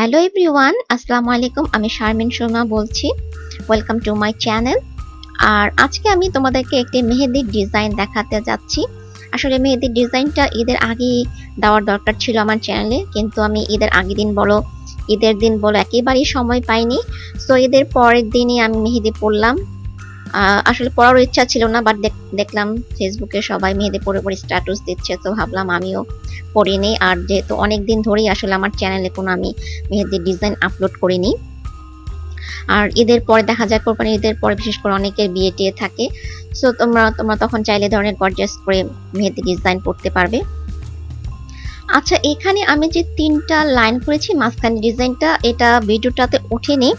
Hello everyone, আসসালামু আলাইকুম। আমি শারমিন শর্মা বলছি। Welcome to my channel. আর আজকে আমি তোমাদেরকে একটি মেহেদির ডিজাইন দেখাতে যাচ্ছি। আসলে মেহেদির ডিজাইনটা ঈদের আগেই দেওয়ার দরকার ছিল আমার চ্যানেলে, কিন্তু আমি ঈদের আগের দিন বলো, ঈদের দিন বলো, একেবারেই সময় পাইনি। সো ঈদের পরের দিনই আমি মেহেদি পরলাম। আসলে পড়ারও ইচ্ছা ছিল না, বাট দেখলাম ফেসবুকে সবাই মেহেদি পরে পরে স্ট্যাটাস দিচ্ছে, তো ভাবলাম আমিও পরে নেই। আর যেহেতু অনেক দিন ধরেই আসলে আমার চ্যানেলে কোনো আমি মেহেদির ডিজাইন আপলোড করিনি। আর ঈদের পরে দেখা যায়, কোরবানি ঈদের পরে বিশেষ করে অনেকের বিয়ে টিয়ে থাকে। সো তোমরা তোমরা তখন চাইলে ধরনের গর্জিয়াস করে মেহেদি ডিজাইন করতে পারবে। আচ্ছা, এখানে আমি যে তিনটা লাইন করেছি মাঝখানে ডিজাইনটা, এটা ভিডিওটাতে ওঠেনি।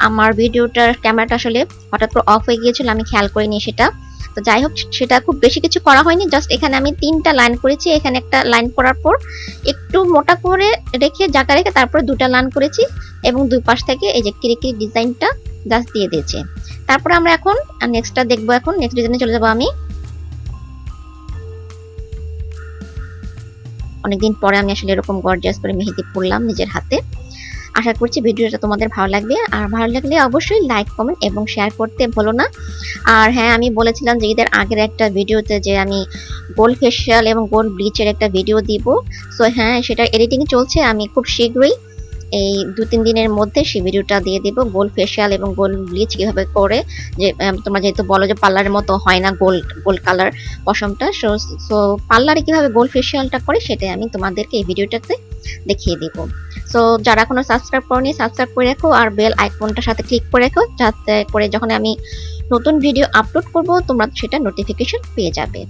আমার ভিডিওটার ক্যামেরাটা আসলে হঠাৎ করে অফ হয়ে গিয়েছিল, আমি খেয়াল করিনি সেটা। তো যাই হোক, সেটা খুব বেশি কিছু করা হয়নি, জাস্ট এখানে আমি তিনটা লাইন করেছি। এখানে একটা লাইন করার পর একটু মোটা করে রেখে জায়গা রেখে তারপরে দুটা লাইন করেছি, এবং দুই পাশ থেকে এই যে কিরিকিরি ডিজাইনটা জাস্ট দিয়ে দিয়েছি। তারপরে আমরা এখন নেক্সটটা দেখবো। এখন নেক্সট ডিজাইনে চলে যাবো আমি। অনেকদিন পরে আমি আসলে এরকম গর্জিয়াস করে মেহেদি পরলাম নিজের হাতে। আশা করছি ভিডিওটা তোমাদের ভালো লাগবে, আর ভালো লাগলে অবশ্যই লাইক, কমেন্ট এবং শেয়ার করতে ভুলো না। আর হ্যাঁ, আমি বলেছিলাম যে ঈদের আগের একটা ভিডিওতে যে আমি গোল্ড ফেশিয়াল এবং গোল্ড ব্লিচের একটা ভিডিও দিব। সো হ্যাঁ, সেটা এডিটিং চলছে, আমি খুব শীঘ্রই এই 2-3 দিনের মধ্যে সেই ভিডিওটা দিয়ে দিব। গোল্ড ফেশিয়াল এবং গোল্ড ব্লিচ কিভাবে করে, যে তোমরা যেহেতু বলো যে পার্লারের মতো হয় না গোল্ড গোল্ড কালার পশমটা, সো সো পার্লারে কিভাবে গোল্ড ফেশিয়ালটা করে সেটাই আমি তোমাদেরকে এই ভিডিওটাতে দেখিয়ে দিব। সো যারা এখনো সাবস্ক্রাইব করনি, সাবস্ক্রাইব করে রাখো আর বেল আইকনটার সাথে ক্লিক করে রাখো, যাতে করে যখন আমি নতুন ভিডিও আপলোড করব তোমরা সেটা নোটিফিকেশন পেয়ে যাবে।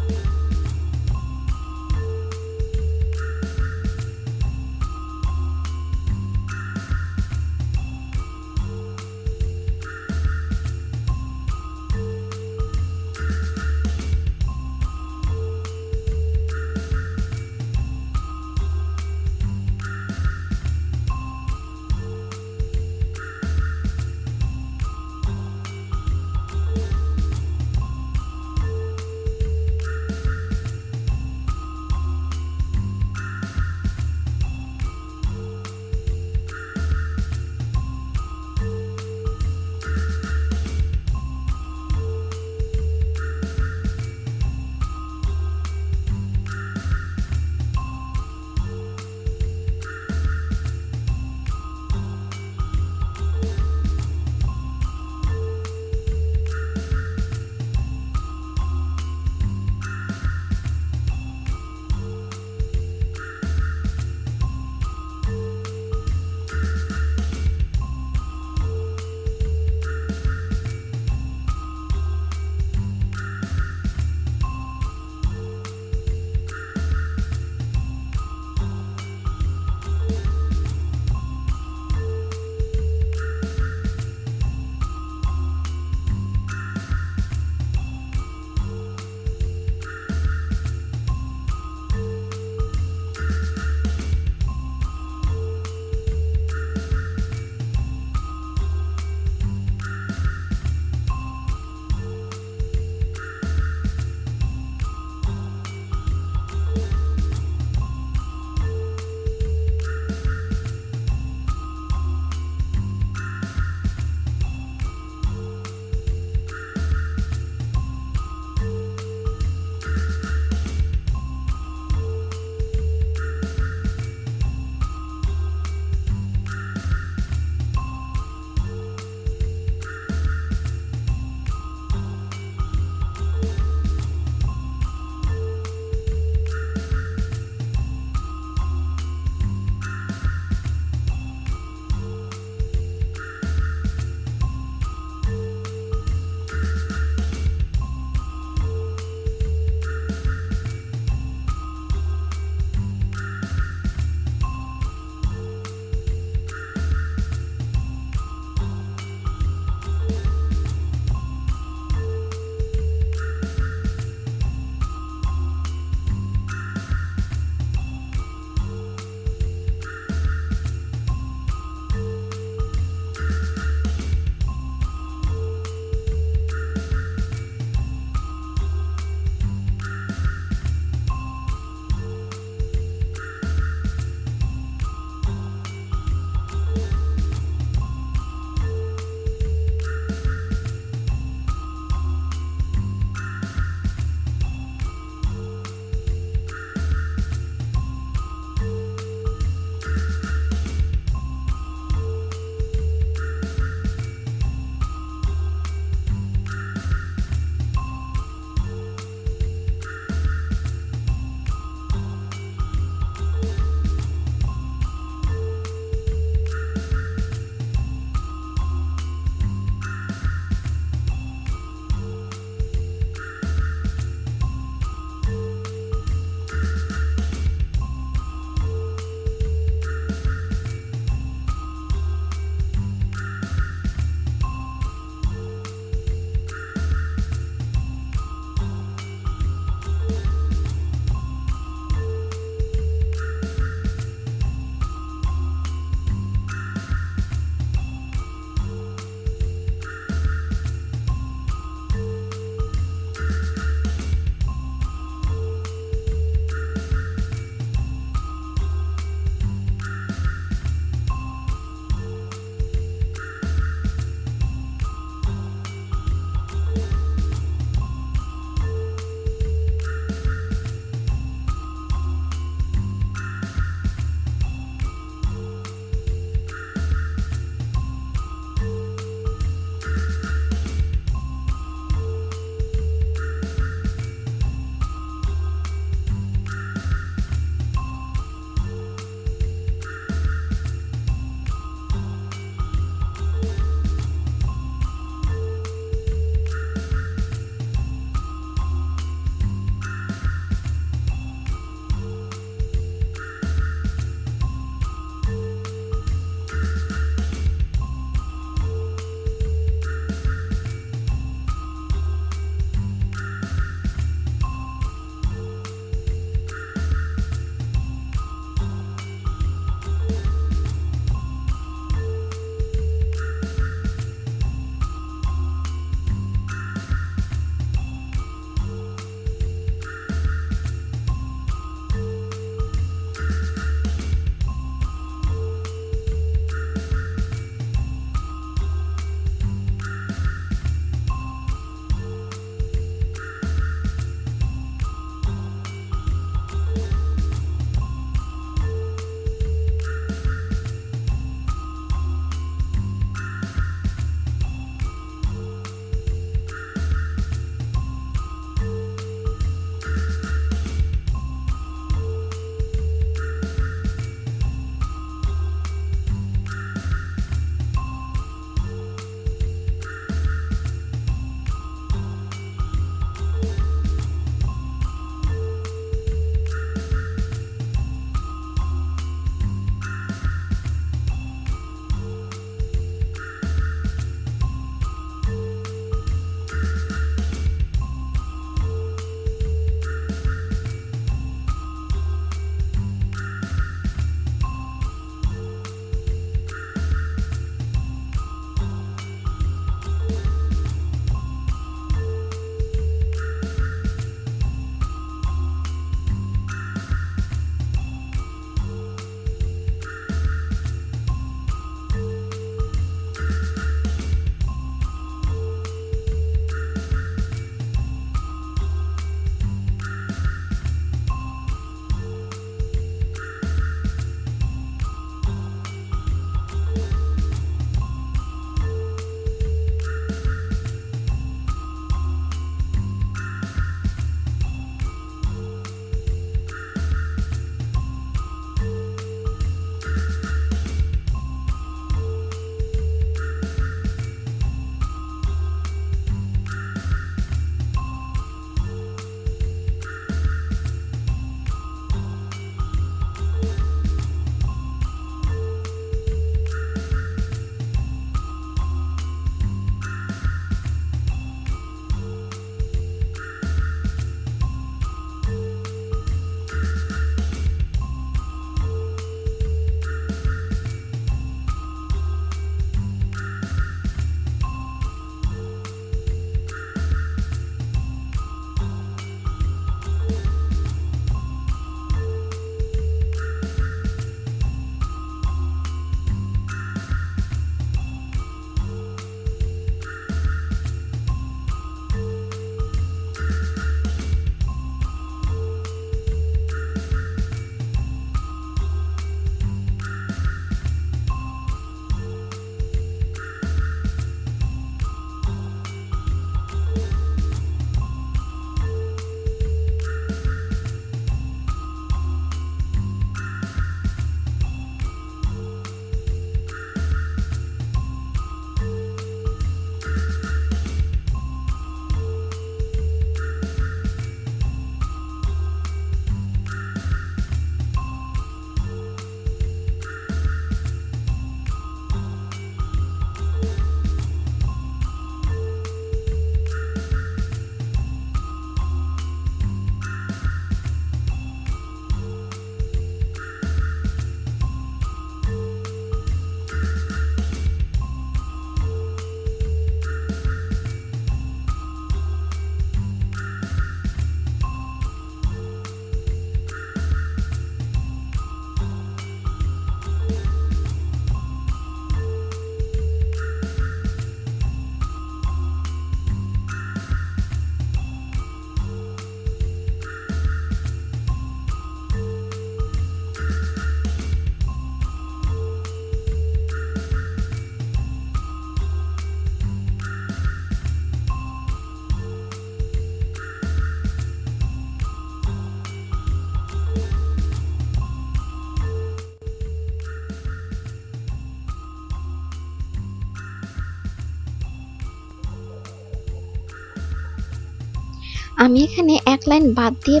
আমি এখানে এক লাইন বাদ দিয়ে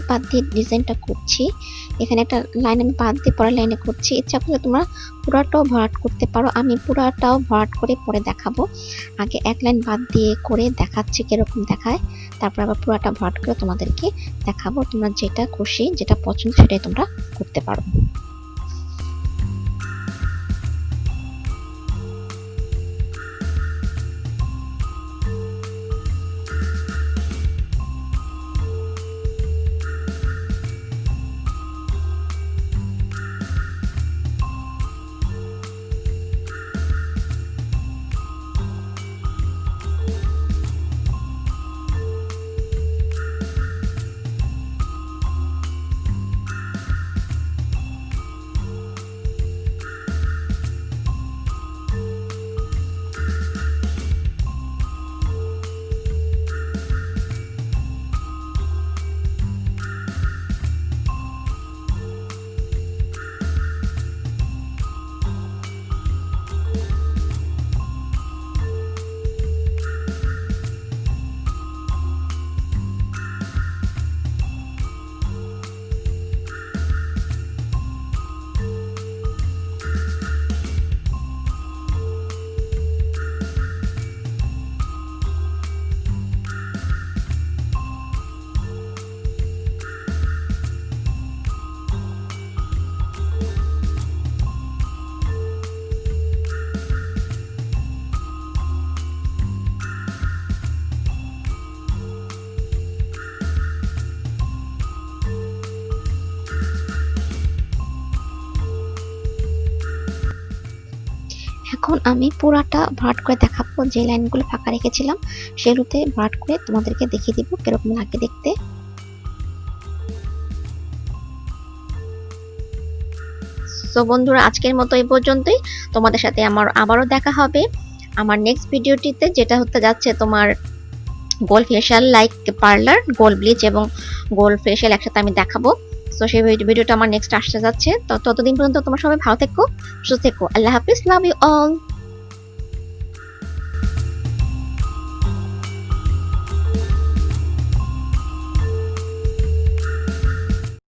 ডিজাইনটা করছি। এখানে একটা লাইন আমি বাদ দিয়ে পরের লাইনে করছি। ইচ্ছা করলে তোমরা পুরাটাও ভরাট করতে পারো, আমি পুরাটাও ভরাট করে পরে দেখাবো। আগে এক লাইন বাদ দিয়ে করে দেখাচ্ছি কিরকম দেখায়, তারপর আবার পুরাটা ভরাট করে তোমাদেরকে দেখাবো। তোমরা যেটা খুশি যেটা পছন্দ সেটাই তোমরা করতে পারো। এখন আমি পুরাটা ভরাট করে দেখাবো, যে লাইনগুলো ফাঁকা রেখেছিলাম সেগুলোতে ভরাট করে তোমাদেরকে দেখিয়ে দিব কিরকম লাগে দেখতে। সো বন্ধুরা, আজকের মতো এই পর্যন্তই। তোমাদের সাথে আমার আবারও দেখা হবে আমার নেক্সট ভিডিওটিতে, যেটা হতে যাচ্ছে তোমার গোল ফেশিয়াল লাইক পার্লার, গোল ব্লিচ এবং গোল ফেশিয়াল একসাথে আমি দেখাবো। সো সেই ভিডিওটা আমার নেক্সট আসতে যাচ্ছে। তো ততদিন পর্যন্ত তোমরা সবাই ভালো থেকো, সুস্থ থেকো। আল্লাহ হাফিজ, লাভ ইউ অল।